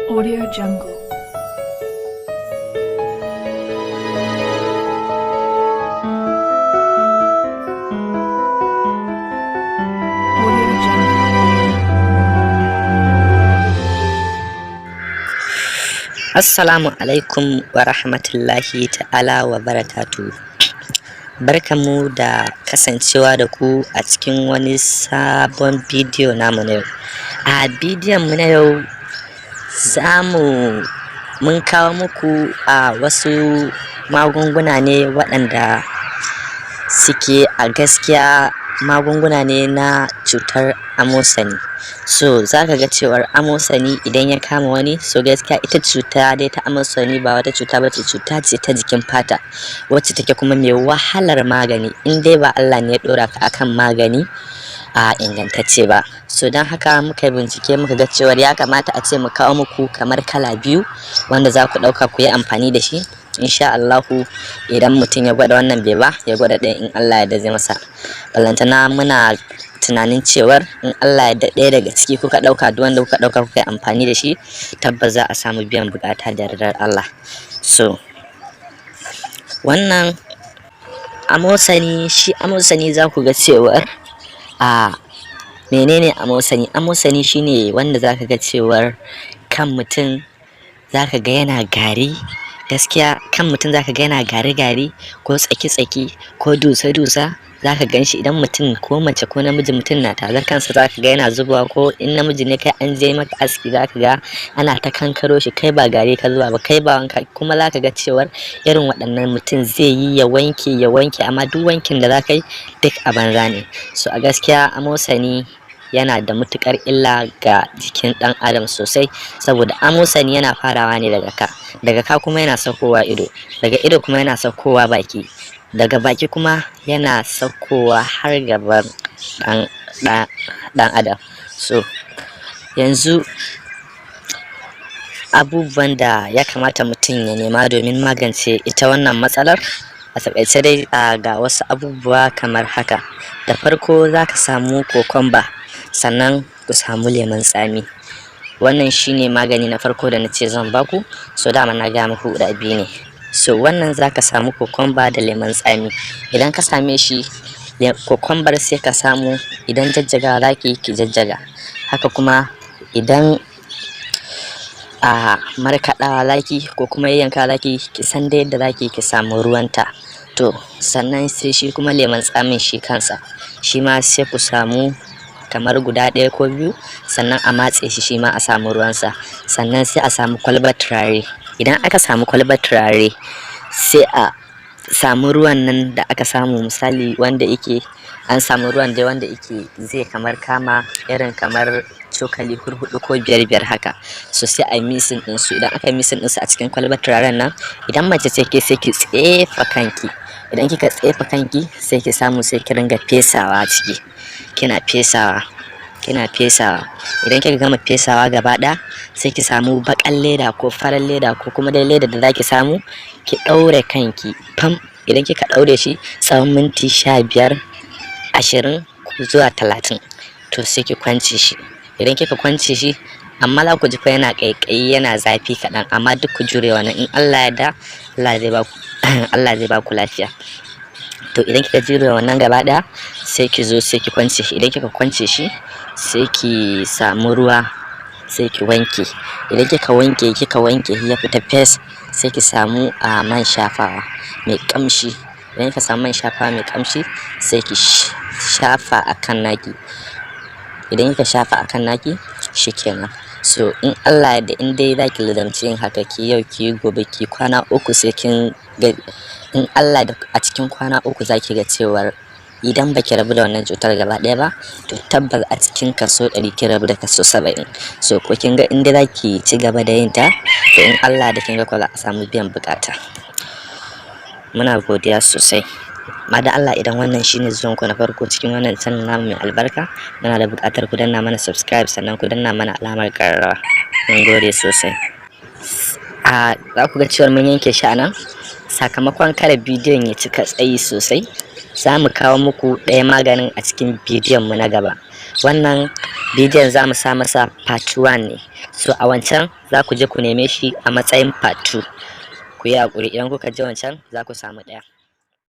Audio Jungle. Audio Jungle. Assalamu alaikum wa rahmatullahi ta'ala wa barakatuh. Barkanmu da kasancewa da ku a cikin wani sabon bidiyo namu na yau. A bidiyon mu na yau mun kawo muku wasu magunguna ne waɗanda suke a gaskiya magunguna ne na cutar amosani. So zaka ga cewar amosani idan ya kama wani, so gaskiya ita cuta dai ta amosani ba wata cuta bace, cuta ce ta jikin fata wacce take kuma mai wahalar magani in dai ba Allah ne ya dora ka akan magani ingantacce ba. So don haka muka bincike muka ga cewar ya kamata a ce mu kawo muku kamar kala biyu wanda za ku ɗauka ku yi amfani da shi. Insha Allahu idan mutum ya gwada wannan bai ba, ya gwada ɗaya in Allah ya zai masa. Ballantana muna tunanin cewar in Allah ya ɗaya daga ciki kuka ɗauka, duk wanda kuka ɗauka kuka yi amfani da shi, tabbas za a samu biyan bukata da yardar Allah. So wannan amosani, shi amosani za ku ga cewar menene amosani? Amosani shine wanda zaka ga cewar kan mutum zaka ga yana gari. Gaskiya kan mutum zaka ga yana gari ko tsaki ko dusa zaka ganshi. Idan mutum ko mace ko namiji mutum na tazar kansa zaka ga yana zubawa, ko in namiji ne kai an je maka aski zaka ga ana ta kankaro shi, kai ba gari ka zuba ba, kai ba wanka. Kuma zaka ga cewar irin waɗannan mutum zai yi ya wanke amma duk wankin da zaka yi duk a banza ne. So a gaskiya amosani yana da matukar illa ga jikin dan adam sosai, saboda amosani yana farawa ne daga ka kuma yana saukowa ido, daga ido kuma yana saukowa baki, daga baki kuma yana saukowa har gaban dan adam. So yanzu abubuwan da ya kamata mutum ya nema domin magance ita wannan matsalar, a takaice dai ga wasu abubuwa kamar haka. Da farko zaka samu kokomba, sannan ku samu lemon tsami. Wannan shine magani na farko da nace zan baku. So dama na ga muku guda biyu ne. So wannan zaka samu kokomba da lemon tsami. Idan ka same shi, kokombar sai ka samu, idan jajjaga zaki ki jajjaga, haka kuma idan markaɗawa zaki ko kuma yanka zaki, ki san da yadda zaki ki samu ruwanta. To sannan sai shi kuma lemon tsamin shi kansa, shi ma sai ku samu kamar guda ɗaya ko biyu, sannan a matse shi ma a samu ruwansa. Sannan sai a samu kwalbar turare. Idan aka samu kwalbar turare, sai a samu ruwan nan da aka samu, misali wanda yake an samu ruwan dai wanda yake zai kamar kama irin kamar cokali hurhudu ko biyar haka. So sai a yi misin ɗinsu. Idan aka yi misin ɗinsu a cikin kwalbar turaren nan, idan mace ce ke sai ki tsefa kanki. Idan kika tsefa kanki sai ki samu sai ki ringa fesawa ciki, kina fesawa. Idan kika gama fesawa gaba ɗaya, sai ki samu baƙan leda ko farar leda ko kuma dai leda da zaki samu, ki ɗaure kanki fam. Idan kika ɗaure shi tsawon minti 15, 20 zuwa 30, to sai ki kwance shi. Idan kika kwance shi, amma za ku ji fa yana ƙaiƙayi, yana zafi kaɗan, amma duk ku jure wannan. In Allah ya da, Allah zai baku lafiya. To idan kika jure wannan gaba ɗaya, sai ki zo sai ki kwance shi. Idan kika kwance shi, sai ki samu ruwa sai ki wanke. Idan kika wanke ya fita fes, sai ki samu man shafawa mai kamshi. Idan kika samu man shafawa mai kamshi, sai ki shafa akan naki. Idan kika shafa akan naki, shikenan. So in Allah ya da, in dai zaki lazamci yin haka, ki yau ki gobe ki kwana 3, sai kin ga in Allah da a cikin kwana 3 zaki ga cewar idan baki rabu da wannan cutar gaba ɗaya ba, to tabbas a cikin kaso 100 ki rabu da kaso 70. So ko kin ga in dai zaki ci gaba da yin ta, to in Allah da kin ga ko za a samu biyan bukata. Muna godiya sosai. Ma da Allah, idan wannan shine zuwan ku na farko cikin wannan channel namu mai albarka, muna da buƙatar ku danna mana subscribe, sannan ku danna mana alamar ƙararrawa. Mun gode sosai. Za ku ga cewar mun yanke shi anan, sakamakon kada bidiyon ya cika tsayi sosai. Za mu kawo muku ɗaya maganin a cikin bidiyon mu na gaba. wannan bidiyon za mu sa masa part 1 ne, so a wancan za ku je ku neme shi a matsayin part 2. Ku yi haƙuri, idan kuka je wancan za ku samu ɗaya.